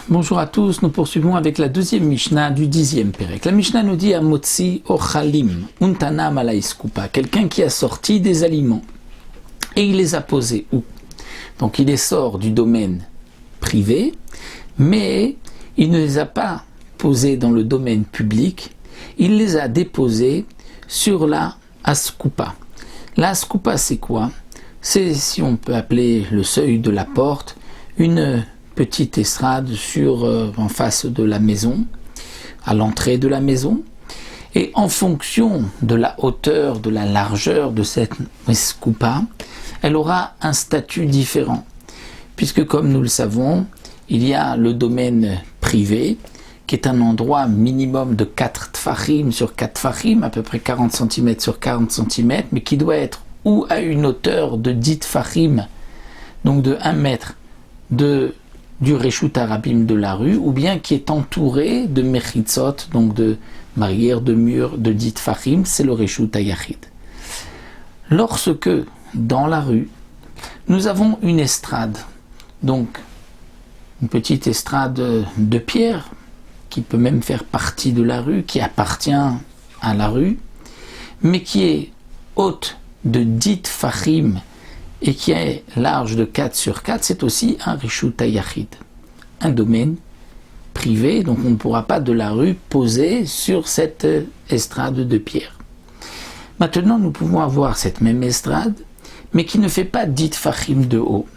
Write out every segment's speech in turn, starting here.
Bonjour à tous, nous poursuivons avec la deuxième Mishnah du 10e Pérec. La Mishnah nous dit Amotzi Ochalim, Untana Malaiskupa, quelqu'un qui a sorti des aliments et il les a posés où? Donc il les sort du domaine privé, mais il ne les a pas posés dans le domaine public, il les a déposés sur la Askupa. La Askupa c'est quoi? C'est, si on peut appeler le seuil de la porte, une petite estrade en face de la maison, à l'entrée de la maison, et en fonction de la hauteur, de la largeur de cette escoupa, elle aura un statut différent, puisque comme nous le savons, il y a le domaine privé, qui est un endroit minimum de 4 tfachim sur 4 tfachim, à peu près 40 cm sur 40 cm, mais qui doit être ou à une hauteur de 10 tfachim, donc de 1 mètre, du Reshut Arabim de la rue, ou bien qui est entouré de mechitzot, donc de barrières, de murs, de dit fachim, c'est le Reshut Hayachid. Lorsque, dans la rue, nous avons une estrade, donc une petite estrade de pierre, qui peut même faire partie de la rue, qui appartient à la rue, mais qui est haute de dit fachim, et qui est large de 4 sur 4, c'est aussi un Reshut Hayachid, un domaine privé, donc on ne pourra pas de la rue poser sur cette estrade de pierre. Maintenant, nous pouvons avoir cette même estrade, mais qui ne fait pas 10 tfachim de haut,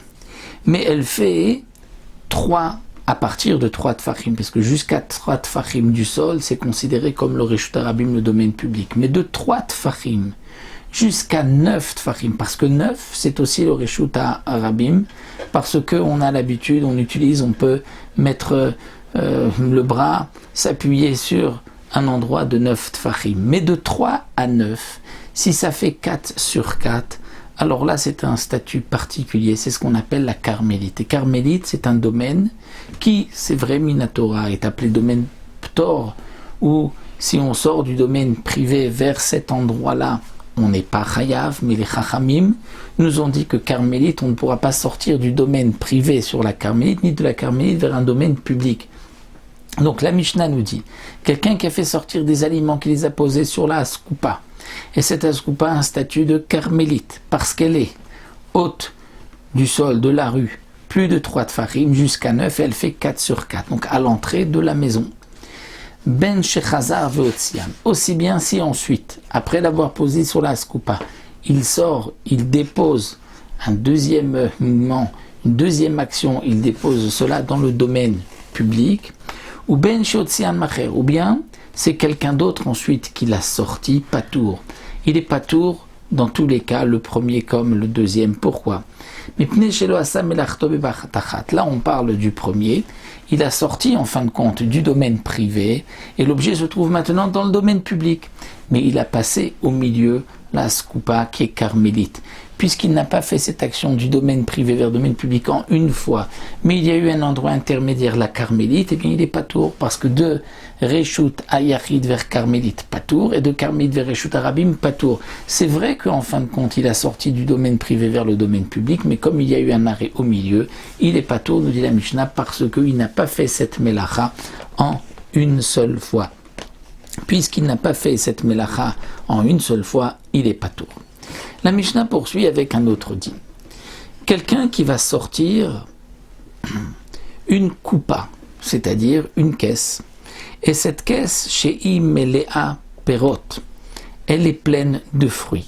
mais elle fait 3 à partir de 3 tfachim, parce que jusqu'à 3 tfachim du sol, c'est considéré comme le Reshut Arabim, le domaine public, mais de 3 tfachim jusqu'à 9 tfachim, parce que 9 c'est aussi le Reshut Arabim, parce qu'on a l'habitude, on peut mettre le bras, s'appuyer sur un endroit de 9 tfachim, mais de 3 à 9, si ça fait 4 sur 4, alors là c'est un statut particulier, c'est ce qu'on appelle la carmélite. Et carmélite c'est un domaine qui, c'est vrai, Minatora, est appelé domaine Ptor, où si on sort du domaine privé vers cet endroit-là, on n'est pas chayav, mais les chachamim nous ont dit que carmélite, on ne pourra pas sortir du domaine privé sur la carmélite, ni de la carmélite vers un domaine public. Donc la Mishnah nous dit, quelqu'un qui a fait sortir des aliments, qui les a posés sur la askupa, et cette askupa a un statut de carmélite, parce qu'elle est haute du sol, de la rue, plus de 3 tfachim, jusqu'à 9, et elle fait 4 sur 4, donc à l'entrée de la maison. Ben Shechazar Veotzian, aussi bien si ensuite, après l'avoir posé sur la skupa, il sort, il dépose un deuxième mouvement, une deuxième action, il dépose cela dans le domaine public, ou Ben Shotzian Macher, ou bien c'est quelqu'un d'autre ensuite qui l'a sorti, patour. Il est patour dans tous les cas, le premier comme le deuxième. Pourquoi? Là on parle du premier, il a sorti en fin de compte du domaine privé et l'objet se trouve maintenant dans le domaine public, mais il a passé au milieu la skupa qui est carmélite, puisqu'il n'a pas fait cette action du domaine privé vers le domaine public en une fois, mais il y a eu un endroit intermédiaire, la carmélite, et bien il est patour, parce que de Reshut Hayachid vers carmélite, patour, et de carmélite vers Reshut Arabim, patour. C'est vrai qu'en fin de compte, il a sorti du domaine privé vers le domaine public, mais comme il y a eu un arrêt au milieu, il est patour, nous dit la Mishnah, parce qu'il n'a pas fait cette melacha en une seule fois. Puisqu'il n'a pas fait cette melacha en une seule fois, il est patour. La Mishnah poursuit avec un autre dit. Quelqu'un qui va sortir une coupa, c'est-à-dire une caisse, et cette caisse, chez Imelea Perot, elle est pleine de fruits.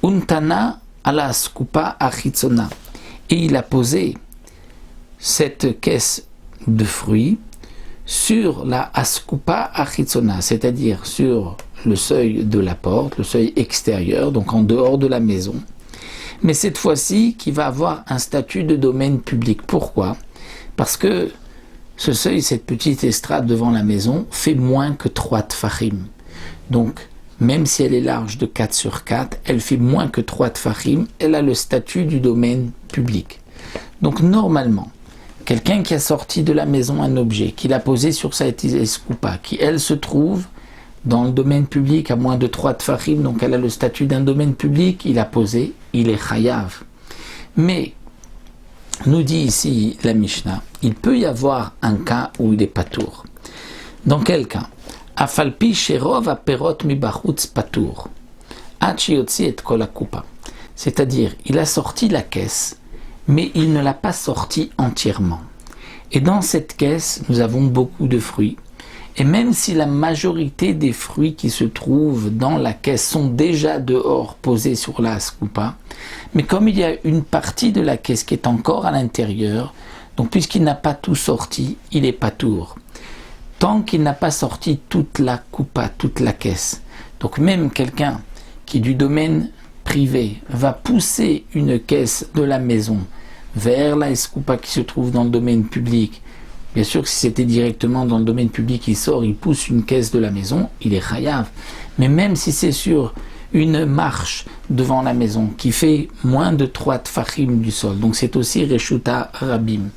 Untana ala skupa achitzona, et il a posé cette caisse de fruits sur la askupa achitzona, c'est-à-dire sur le seuil de la porte, le seuil extérieur, donc en dehors de la maison. Mais cette fois-ci, qui va avoir un statut de domaine public. Pourquoi? Parce que ce seuil, cette petite estrade devant la maison, fait moins que 3 tfachim. Donc, même si elle est large de 4 sur 4, elle fait moins que 3 tfachim, elle a le statut du domaine public. Donc, normalement, quelqu'un qui a sorti de la maison un objet, qui l'a posé sur sa eskupa, qui, elle, se trouve dans le domaine public à moins de 3 tfachim, donc elle a le statut d'un domaine public, il a posé, il est chayav. Mais nous dit ici la Mishnah, il peut y avoir un cas où il est patour. Dans quel cas? Afalpi sherov aperot mibachutz patour. Achiyotzi et kol hakupa. C'est-à-dire, il a sorti la caisse, mais il ne l'a pas sortie entièrement. Et dans cette caisse, nous avons beaucoup de fruits. Et même si la majorité des fruits qui se trouvent dans la caisse sont déjà dehors, posés sur la skupa, mais comme il y a une partie de la caisse qui est encore à l'intérieur, donc puisqu'il n'a pas tout sorti, il est patour. Tant qu'il n'a pas sorti toute la coupa, toute la caisse. Donc même quelqu'un qui est du domaine privé va pousser une caisse de la maison vers la escoupa qui se trouve dans le domaine public. Bien sûr que si c'était directement dans le domaine public, il sort, il pousse une caisse de la maison, il est chayav. Mais même si c'est sur une marche devant la maison qui fait moins de 3 tfachim du sol, donc c'est aussi reshuta rabim,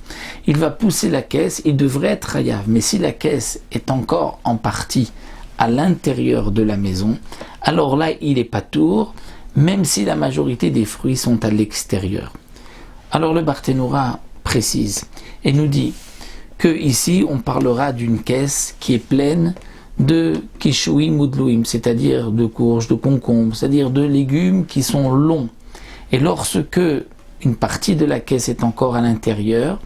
il va pousser la caisse, il devrait être chayav. Mais si la caisse est encore en partie à l'intérieur de la maison, alors là il est patour, même si la majorité des fruits sont à l'extérieur. Alors le Barthénoura précise et nous dit que ici on parlera d'une caisse qui est pleine de kishuim ou dlouim, c'est-à-dire de courges, de concombres, c'est-à-dire de légumes qui sont longs. Et lorsque une partie de la caisse est encore à l'intérieur,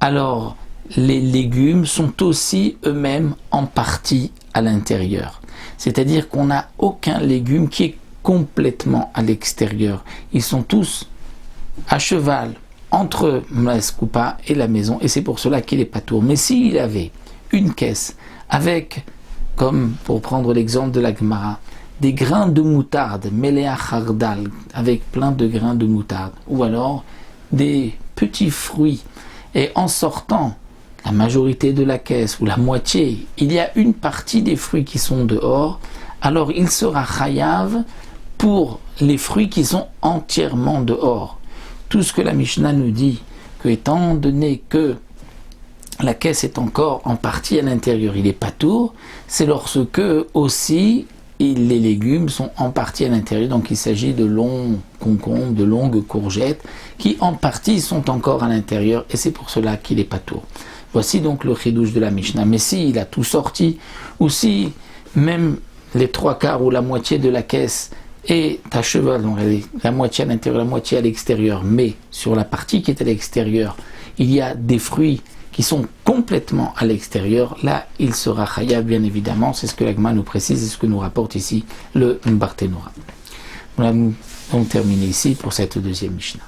alors les légumes sont aussi eux-mêmes en partie à l'intérieur. C'est-à-dire qu'on n'a aucun légume qui est complètement à l'extérieur. Ils sont tous à cheval entre la skupa et la maison, et c'est pour cela qu'il est patour. Mais s'il avait une caisse avec, comme pour prendre l'exemple de la Gemara, des grains de moutarde, melea chardal, avec plein de grains de moutarde, ou alors des petits fruits, et en sortant la majorité de la caisse, ou la moitié, il y a une partie des fruits qui sont dehors, alors il sera chayav pour les fruits qui sont entièrement dehors. Tout ce que la Mishnah nous dit, que étant donné que la caisse est encore en partie à l'intérieur, il est patour, c'est lorsque aussi les légumes sont en partie à l'intérieur, donc il s'agit de longs concombres, de longues courgettes, qui en partie sont encore à l'intérieur, et c'est pour cela qu'il est patour. Voici donc le chidouche de la Mishnah. Mais s'il a tout sorti, ou si même les 3/4 ou la moitié de la caisse est à cheval, donc la moitié à l'intérieur, la moitié à l'extérieur, mais sur la partie qui est à l'extérieur, il y a des fruits qui sont complètement à l'extérieur, là il sera chayav bien évidemment, c'est ce que l'Agma nous précise, c'est ce que nous rapporte ici le Barthénoura. Voilà, nous allons terminer ici pour cette deuxième Mishnah.